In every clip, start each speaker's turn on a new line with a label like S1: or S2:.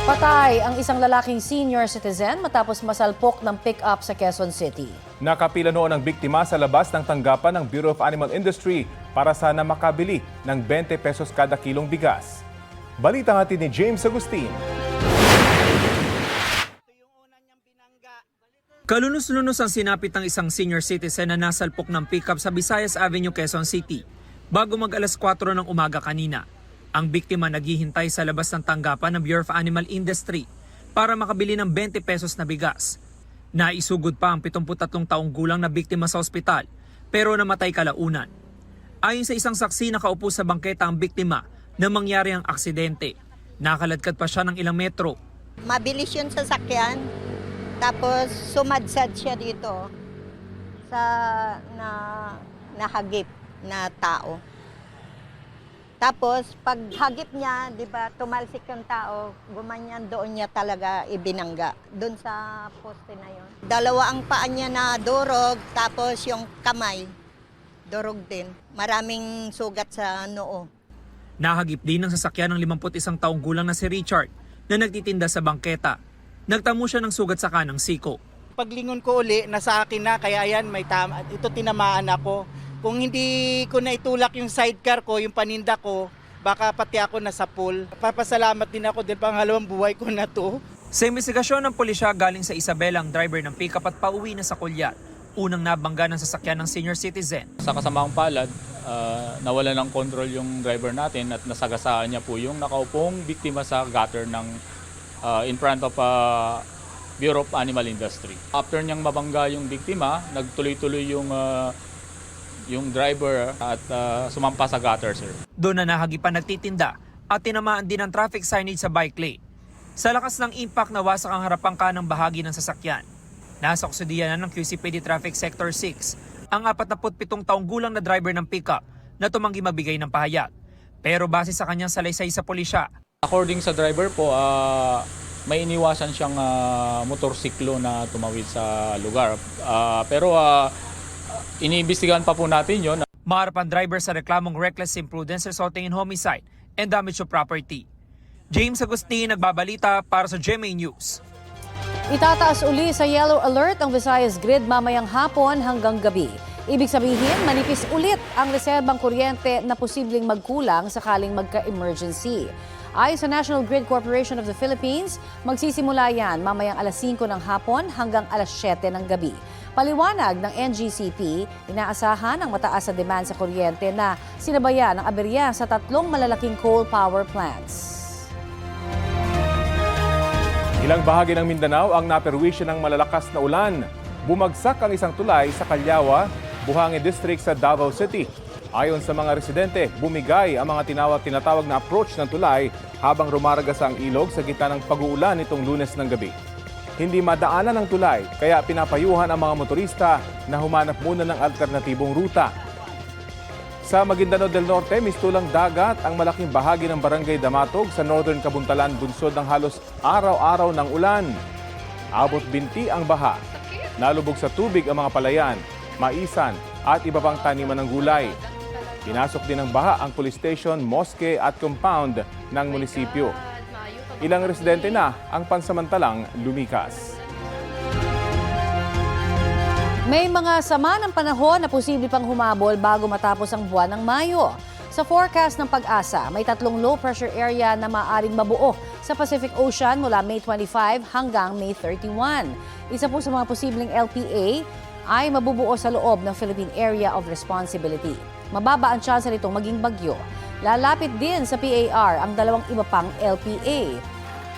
S1: Patay ang isang lalaking senior citizen matapos masalpok ng pick-up sa Quezon City.
S2: Nakapila noon ang biktima sa labas ng tanggapan ng Bureau of Animal Industry para sana makabili ng 20 pesos kada kilong bigas. Balita natin ni James Agustin.
S3: Kalunos-lunos ang sinapit ng isang senior citizen na nasalpok ng pickup sa Visayas Avenue, Quezon City bago mag-alas 4 ng umaga kanina. Ang biktima naghihintay sa labas ng tanggapan ng Bureau of Animal Industry para makabili ng 20 pesos na bigas. Naisugod pa ang 73 taong gulang na biktima sa ospital pero namatay kalaunan. Ayon sa isang saksi, nakaupo sa bangketa ang biktima na mangyari ang aksidente. Nakaladkad pa siya ng ilang metro.
S4: Mabilis yung sasakyan, tapos sumadsad siya dito sa nahagip na tao. Tapos pag hagip niya, di ba, tumalsik yung tao, gumanyan doon niya talaga ibinangga, doon sa poste na yon. Dalawa ang paa niya na durog, tapos yung kamay, durog din. Maraming sugat sa noo.
S3: Nahagip din ng sasakyan ng 51 taong gulang na si Richard na nagtitinda sa bangketa. Nagtamo siya ng sugat sa kanang siko.
S5: Paglingon ko uli, nasa akin na, kaya yan, may tama. Ito tinamaan ako. Kung hindi ko na itulak yung sidecar ko, yung paninda ko, baka pati ako nasa pool. Papasalamat din ako dahil pangalawang buhay ko na to.
S3: Sa investigasyon ng pulisya galing sa Isabela ang driver ng pickup at pauwi na sa Kulyat. Unang nabangga ng sasakyan ng senior citizen.
S6: Sa kasamaang palad, nawala ng control yung driver natin at nasagasaan niya po yung nakaupong biktima sa gutter ng in front of Bureau of Animal Industry. After niyang mabangga yung biktima, nagtuloy-tuloy yung driver at sumampa sa gutter, sir.
S3: Doon na nahagipan nagtitinda at tinamaan din ang traffic signage sa bike lane. Sa lakas ng impact, nawasak ang harapang kanang bahagi ng sasakyan. Nasa kustudiya na ng QCPD Traffic Sector 6 ang 47 taong gulang na driver ng pickup na tumanggi magbigay ng pahayag. Pero base sa kanyang salaysay sa pulisya,
S6: According sa driver po, may iniwasan siyang motorsiklo na tumawid sa lugar. Pero iniimbestigahan pa po natin yon.
S3: maharap ang driver sa reklamong reckless imprudence resulting in homicide and damage to property. James Agustin, nagbabalita para sa GMA News.
S1: Itataas uli sa yellow alert ang Visayas grid mamayang hapon hanggang gabi. Ibig sabihin, manipis ulit ang reserbang kuryente na posibleng magkulang sakaling magka-emergency. Ayon sa National Grid Corporation of the Philippines, magsisimula yan mamayang alas 5 ng hapon hanggang alas 7 ng gabi. Paliwanag ng NGCP, inaasahan ang mataas na demand sa kuryente na sinabayan ng aberya sa 3 malalaking coal power plants.
S2: Ilang bahagi ng Mindanao ang naperwisyo ng malalakas na ulan. Bumagsak ang isang tulay sa Calyawa, Buhangin District sa Davao City. Ayon sa mga residente, bumigay ang mga tinatawag na approach ng tulay habang rumaragas ang ilog sa gitna ng pag-uulan nitong Lunes ng gabi. Hindi madaanan ng tulay, kaya pinapayuhan ang mga motorista na humanap muna ng alternatibong ruta. Sa Maguindanao del Norte, mistulang dagat ang malaking bahagi ng Barangay Damatog sa Northern Kabuntalan, bunsod ng halos araw-araw ng ulan. Abot binti ang baha. Nalubog sa tubig ang mga palayan, maisan at iba pang taniman ng gulay. Pinasok din ng baha ang police station, mosque at compound ng munisipyo. Ilang residente na ang pansamantalang lumikas.
S1: May mga sama ng panahon na posible pang humabol bago matapos ang buwan ng Mayo. Sa forecast ng Pag-asa, may 3 low pressure area na maaaring mabuo sa Pacific Ocean mula May 25 hanggang May 31. Isa po sa mga posibleng LPA ay mabubuo sa loob ng Philippine Area of Responsibility. Mababa ang tsansa nitong maging bagyo. Lalapit din sa PAR ang 2 iba pang LPA.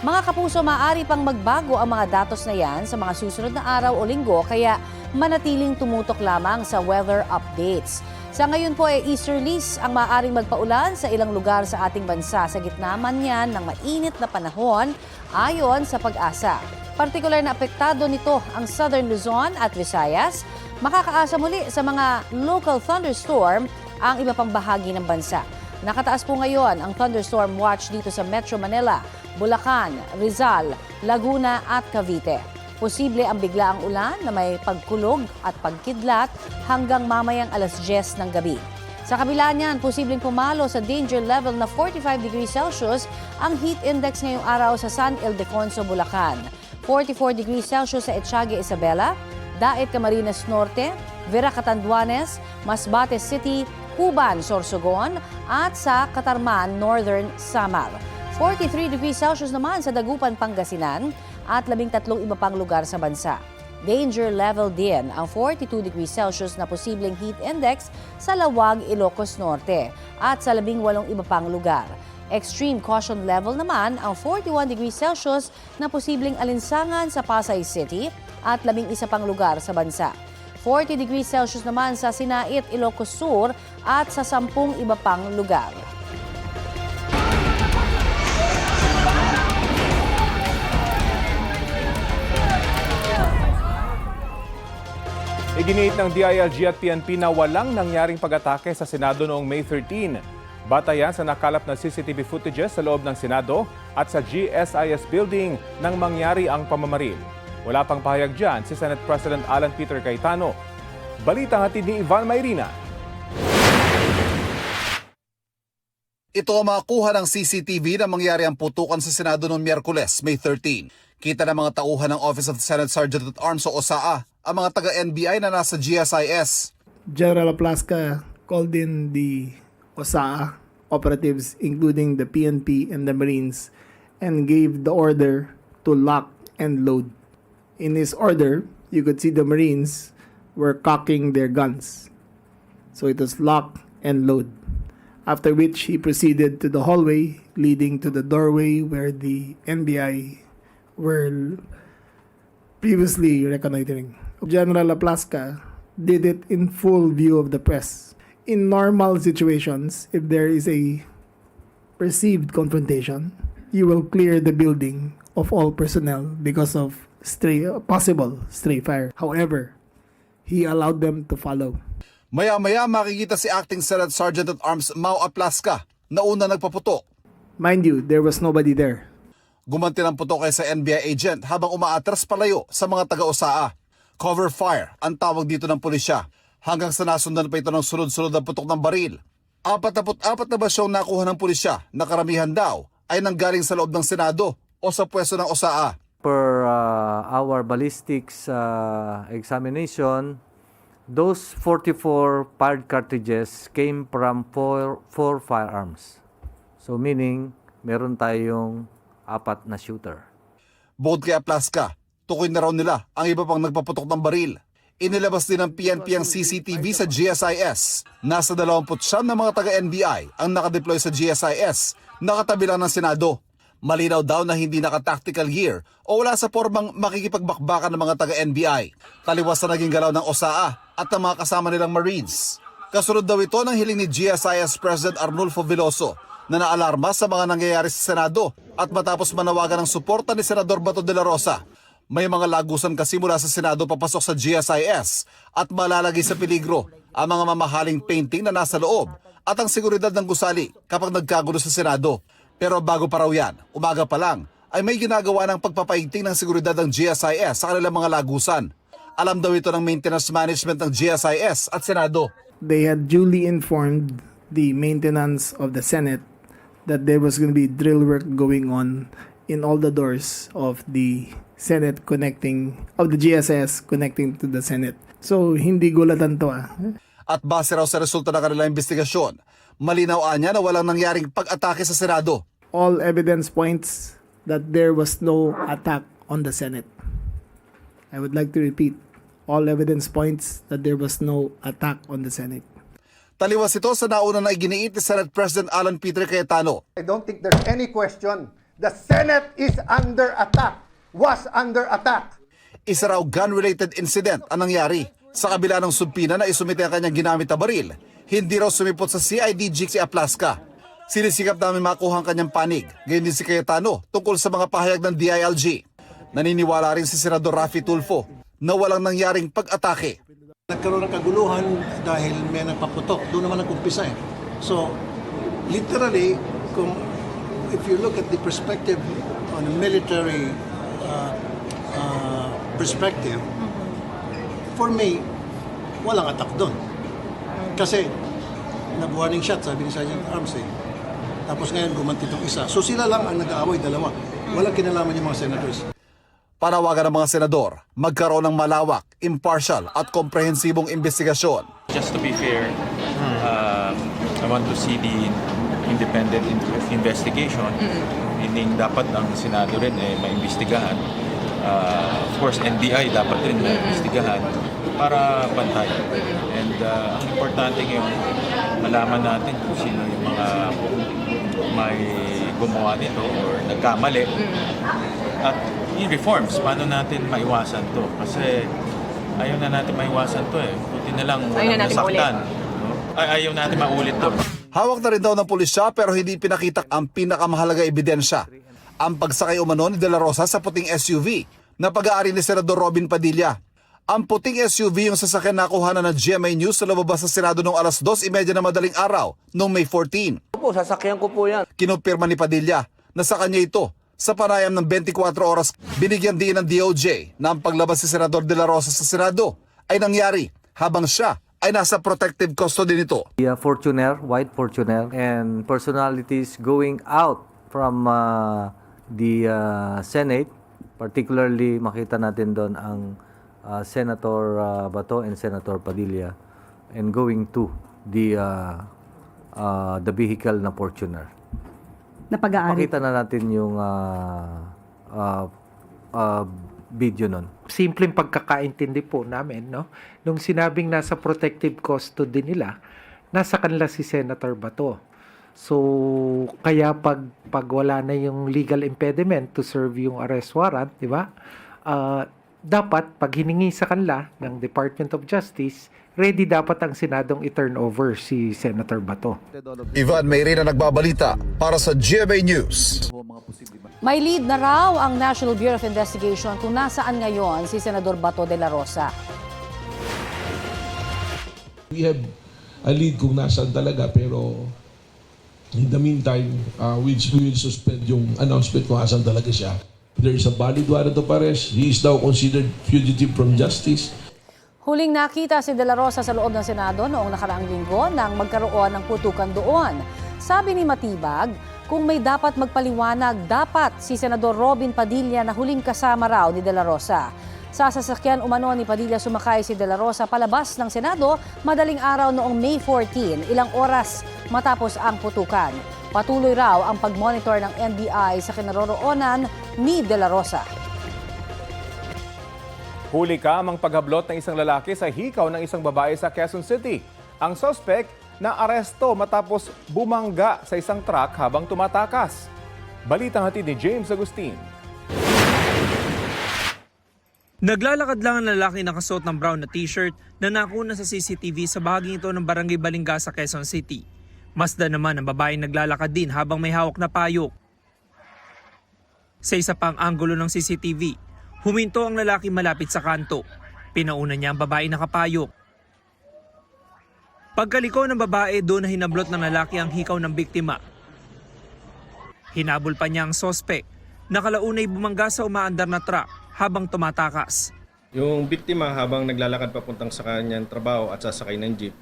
S1: Mga kapuso, maaari pang magbago ang mga datos na yan sa mga susunod na araw o linggo, kaya manatiling tumutok lamang sa weather updates. Sa ngayon po ay easterlies ang maaaring magpaulan sa ilang lugar sa ating bansa sa gitna man yan ng mainit na panahon ayon sa Pag-asa. Partikular na apektado nito ang Southern Luzon at Visayas. Makakaasa muli sa mga local thunderstorm ang iba pang bahagi ng bansa. Nakataas po ngayon ang thunderstorm watch dito sa Metro Manila, Bulacan, Rizal, Laguna at Cavite. Posible ang biglaang ulan na may pagkulog at pagkidlat hanggang mamayang alas 10 ng gabi. Sa kabila niyan, posibleng pumalo sa danger level na 45 degrees Celsius ang heat index ngayong araw sa San Ildefonso, Bulacan. 44 degrees Celsius sa Etiaga, Isabela, Dait, Camarines Norte, Vera, Catanduanes, Masbate City, Cuban, Sorsogon at sa Catarman, Northern Samar. 43 degrees Celsius naman sa Dagupan, Pangasinan at 13 iba pang lugar sa bansa. Danger level din ang 42 degrees Celsius na posibleng heat index sa Lawag, Ilocos Norte at sa 18 iba pang lugar. Extreme caution level naman ang 41 degrees Celsius na posibleng alinsangan sa Pasay City at 11 pang lugar sa bansa. 40 degrees Celsius naman sa Sinait, Ilocos Sur at sa 10 iba pang lugar.
S2: Iginiit ng DILG at PNP na walang nangyaring pag-atake sa Senado noong May 13. Batayan sa nakalap na CCTV footages sa loob ng Senado at sa GSIS building nang mangyari ang pamamaril. Wala pang pahayag dyan si Senate President Alan Peter Cayetano. Balita hatid ni Ivan Mayrina.
S7: Ito ang mga kuha ng CCTV na mangyari ang putukan sa Senado noong Miyerkules, May 13. Kita ng mga tauhan ng Office of the Senate Sergeant at Arms o OSAA, ang mga taga-NBI na nasa GSIS.
S8: General Aplasca called in the OSAA operatives, including the PNP and the Marines, and gave the order to lock and load. In his order, you could see the Marines were cocking their guns. So it was lock and load. After which he proceeded to the hallway leading to the doorway where the NBI were previously reconnoitering. General Aplasca did it in full view of the press. In normal situations, if there is a perceived confrontation, you will clear the building of all personnel because of possible stray fire. However, he allowed them to follow.
S7: Maya-maya makikita si Acting Senate Sergeant at Arms Mau Aplasca na una nagpaputok.
S8: Mind you, there was nobody there.
S7: Gumanti ng putok kay sa NBI agent habang umaatras palayo sa mga taga-OSAA. Cover fire ang tawag dito ng pulisya hanggang sa nasundan pa ito ng sunod-sunod na putok ng baril. 44 na basyong nakuha ng pulisya na karamihan daw ay nanggaling sa loob ng Senado o sa pwesto ng OSAA.
S9: Per our ballistics examination, those 44 fired cartridges came from four firearms. So meaning, meron tayong 4 na shooter.
S7: Bukod kay Aplasca, tukoy na raw nila ang iba pang nagpaputok ng baril. Inilabas din ng PNP ang CCTV sa GSIS. Nasa 29 na mga taga-NBI ang nakadeploy sa GSIS, nakatabi lang ng Senado. Malinaw daw na hindi naka-tactical gear o wala sa formang makikipagbakbakan ng mga taga-NBI. Taliwas na naging galaw ng OSAA at ng mga kasama nilang Marines. Kasunod daw ito ng hiling ni GSIS President Arnulfo Veloso na naalarma sa mga nangyayari sa Senado at matapos manawagan ng suporta ni Senador Bato de la Rosa. May mga lagusan kasi mula sa Senado papasok sa GSIS at malalagay sa peligro ang mga mamahaling painting na nasa loob at ang seguridad ng gusali kapag nagkagulo sa Senado. Pero bago pa raw yan, umaga pa lang, ay may ginagawa ng pagpapaigting ng seguridad ng GSIS sa kanilang mga lagusan. Alam daw ito ng maintenance management ng GSIS at Senado.
S8: They had duly informed the maintenance of the Senate that there was going to be drill work going on in all the doors of the Senate of the GSIS connecting to the Senate. So, hindi gulatan to
S7: At base raw sa resulta ng kanilang investigasyon, malinaw niya na walang nangyaring pag-atake sa Senado.
S8: All evidence points that there was no attack on the Senate. I would like to repeat, all evidence points that there was no attack on the Senate.
S7: Taliwas ito sa nauna na iginiit ni Senate President Alan Peter Cayetano.
S10: I don't think there's any question. The Senate is under attack, was under attack.
S7: Isa raw gun-related incident ang nangyari. Sa kabila ng subpina na isumite ang kanyang ginamit na baril, hindi raw sumipot sa CIDG si Aplasca. Sinisikap namin makuha ang kanyang panig, gayon din si Cayetano tungkol sa mga pahayag ng DILG. Naniniwala rin si Senador Raffy Tulfo na walang nangyaring pag-atake.
S11: Nagkaroon ng kaguluhan dahil may nagpaputok. Doon naman nag-umpisa eh. So, literally, if you look at the perspective on a military perspective, for me, walang attack doon. Kasi na warning shot, sabi ni Sergeant Arms eh. Tapos ngayon gumanti itong isa. So sila lang ang nag-aaway, dalawa. Walang kinalaman yung mga senators.
S7: Panawagan ng mga senador, magkaroon ng malawak, impartial at komprehensibong investigasyon.
S12: Just to be fair, I want to see the independent investigation. Meaning dapat ang Senado rin maimbestigahan. Of course, NBI dapat rin maimbestigahan para pantay. And ang importante ngayon, malaman natin kung sino yung mga may gumawa nito or nagkamali. At yung reforms, paano natin maiwasan to? Kasi ayaw na natin maiwasan to eh. Buti na lang walang nasaktan. No? Ayaw natin maulit to.
S7: Hawak na rin daw ng pulisya pero hindi pinakita ang pinakamahalaga ebidensya. Ang pagsakay umano ni De La Rosa sa puting SUV na pag-aari ni Senador Robin Padilla. Ang puting SUV yung sasakyan na nakuha na ng GMA News sa lumabas sa Senado noong alas 2:30 na madaling araw noong May 14.
S13: Opo, sasakyan ko po yan.
S7: Kinumpirma ni Padilla na sa kanya ito. Sa panayam ng 24 oras, binigyan din ng DOJ na ang paglabas si Senador De La Rosa sa Senado ay nangyari habang siya ay nasa protective custody nito.
S9: The Fortuner, white Fortuner, and personalities going out from the Senate, particularly makita natin doon ang Senator Bato and Senator Padilla, and going to the vehicle na Fortuner.
S14: Napag-aari.
S9: Makita na natin yung video nun.
S15: Simpleng pagkakaintindi po namin, no? Nung sinabing nasa protective custody nila, nasa kanila si Senator Bato. So, kaya pag wala na yung legal impediment to serve yung arrest warrant, di ba? Dapat, pag hiningi sa kanila ng Department of Justice, ready dapat ang Senadong i-turn over si Senator Bato.
S7: Ivan Mayrina nagbabalita para sa GMA News.
S1: May lead na raw ang National Bureau of Investigation kung nasaan ngayon si Senador Bato de la Rosa.
S16: We have a lead kung nasaan talaga, pero in the meantime, we will suspend yung announcement kung nasaan talaga siya. There is a valid warrant of arrest. He is now considered fugitive from justice.
S1: Huling nakita si De La Rosa sa loob ng Senado noong nakaraang linggo nang magkaroon ng putukan doon. Sabi ni Matibag, kung may dapat magpaliwanag, dapat si Senador Robin Padilla na huling kasama raw ni De La Rosa. Sa sasakyan umano ni Padilla sumakay si De La Rosa palabas ng Senado madaling araw noong May 14, ilang oras matapos ang putukan. Patuloy raw ang pag-monitor ng NBI sa kinaroroonan ni De La Rosa.
S2: Huli kamang paghablot ng isang lalaki sa hikaw ng isang babae sa Quezon City. Ang suspect na aresto matapos bumangga sa isang truck habang tumatakas. Balitang hatid ni James Agustin.
S3: Naglalakad lang ang lalaki nakasuot ng brown na t-shirt na nakuna sa CCTV sa bahaging ito ng Barangay Balingga sa Quezon City. Masdan naman ang babaeng naglalakad din habang may hawak na payok. Sa isa pang anggulo ng CCTV, huminto ang lalaki malapit sa kanto. Pinauna niya ang babae nakapayok. Pagkaliko ng babae, doon na hinablot ng lalaki ang hikaw ng biktima. Hinabol pa niya ang sospek. Nakalaunay bumangga sa umaandar na truck habang tumatakas.
S17: Yung biktima habang naglalakad papuntang sa kanyang trabaho at sasakay ng jeep,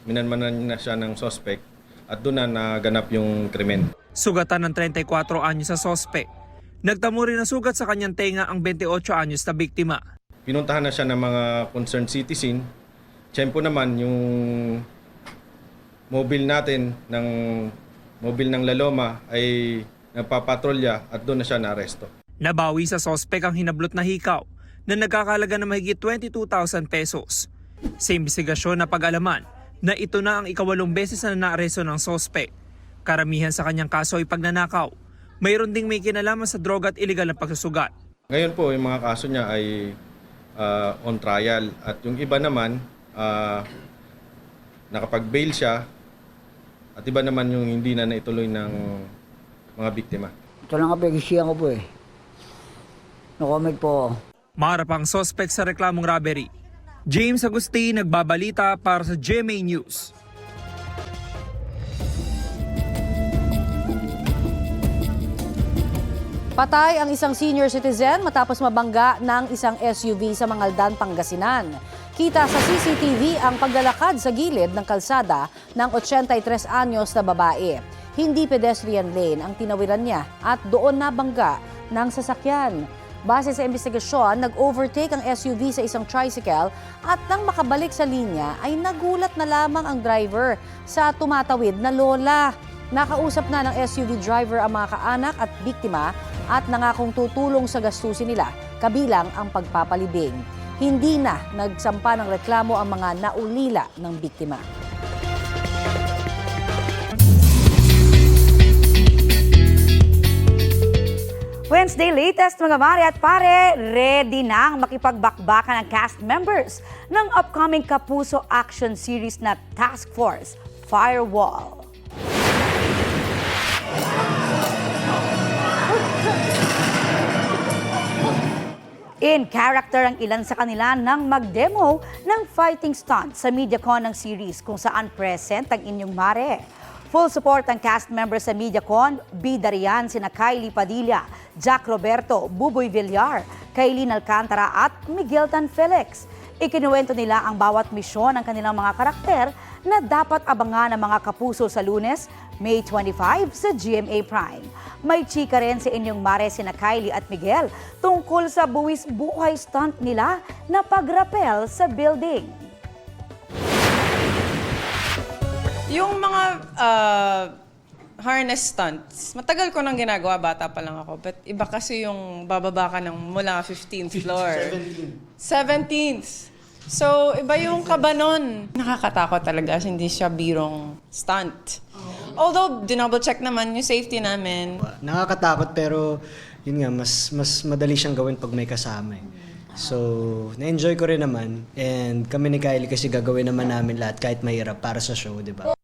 S17: minanmanan na siya ng sospek at doon na naganap yung krimen.
S3: Sugatan ng 34 anyos sa sospek. Nagtamo rin na sugat sa kanyang tenga ang 28 anyos na biktima.
S17: Pinuntahan na siya ng mga concerned citizen. Tiyempo naman yung mobile natin, mobile ng Laloma ay nagpapatrolya at doon na siya naaresto.
S3: Nabawi sa sospek ang hinablot na hikaw na nagkakalaga ng mahigit 22,000 pesos. Sa investigasyon na pag-alaman na ito na ang ikawalong beses na naaresto ng sospek. Karamihan sa kanyang kaso ay pagnanakaw. Mayroon ding may kinalaman sa droga at iligal na pagsusugat.
S17: Ngayon po, yung mga kaso niya ay on trial at yung iba naman nakapag-bail siya at iba naman yung hindi na naituloy ng mga biktima.
S13: Ito lang ang pag-isiyang ko po eh. No-comment po.
S3: Maharap ang sospek sa reklamong robbery. James Agustin, nagbabalita para sa GMA News.
S1: Patay ang isang senior citizen matapos mabangga ng isang SUV sa Mangaldan, Pangasinan. Kita sa CCTV ang paglalakad sa gilid ng kalsada ng 83 anyos na babae. Hindi pedestrian lane ang tinawiran niya at doon nabangga ng sasakyan. Base sa investigasyon, nag-overtake ang SUV sa isang tricycle at nang makabalik sa linya ay nagulat na lamang ang driver sa tumatawid na lola. Nakausap na ng SUV driver ang mga kaanak at biktima at nangakong tutulong sa gastusin nila, kabilang ang pagpapalibing. Hindi na nagsampa ng reklamo ang mga naulila ng biktima.
S18: Wednesday latest mga mare at pare, ready nang makipagbakbakan ng cast members ng upcoming Kapuso action series na Task Force Firewall. In character ang ilan sa kanila nang mag-demo ng fighting stunt sa MediaCon ng series kung saan present ang inyong mare. Full support ang cast members sa MediaCon, bida riyan sina Kylie Padilla, Jack Roberto, Buboy Villar, Kailin Alcantara at Miguel Tan Felix. Ikinuwento nila ang bawat misyon ng kanilang mga karakter na dapat abangan ng mga kapuso sa Lunes, May 25 sa GMA Prime. May chika rin sa inyong mare sina Kylie at Miguel tungkol sa buwis buhay stunt nila na pagrapel sa building.
S19: Yung mga harness stunts, matagal ko nang ginagawa, bata pa lang ako. But iba kasi yung bababa ka ng mula 15th floor. 17th. So, iba yung kaba nun. Nakakatakot talaga, hindi siya birong stunt. Although, dinouble check naman yung safety namin.
S13: Nakakatakot pero yun nga, mas madali siyang gawin pag may kasama eh. So, na-enjoy ko rin naman. And kami ni Kylie kasi gagawin naman namin lahat kahit mahirap para sa show, di ba?